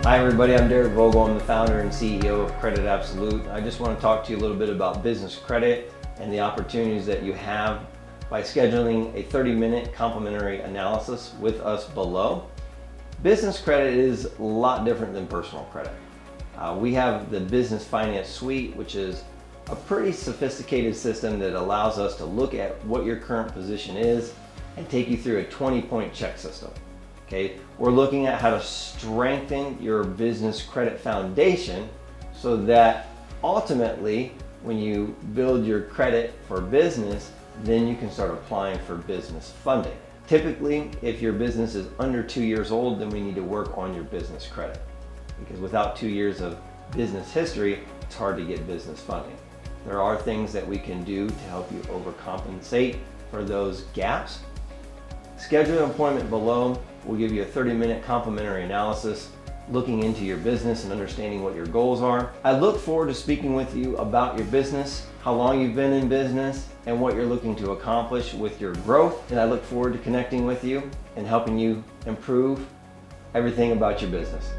Hi everybody, I'm Derek Vogel. I'm the founder and CEO of Credit Absolute. I just want to talk to you a little bit about business credit and the opportunities that you have by scheduling a 30-minute complimentary analysis with us below. Business credit is a lot different than personal credit. We have the Business Finance Suite, which is a pretty sophisticated system that allows us to look at what your current position is and take you through a 20-point check system. Okay, we're looking at how to strengthen your business credit foundation so that ultimately when you build your credit for business, then you can start applying for business funding. Typically, if your business is under 2 years old, then we need to work on your business credit, because without 2 years of business history, it's hard to get business funding. There are things that we can do to help you overcompensate for those gaps. Schedule an appointment below. We'll give you a 30-minute complimentary analysis looking into your business and understanding what your goals are. I look forward to speaking with you about your business, how long you've been in business, and what you're looking to accomplish with your growth. And I look forward to connecting with you and helping you improve everything about your business.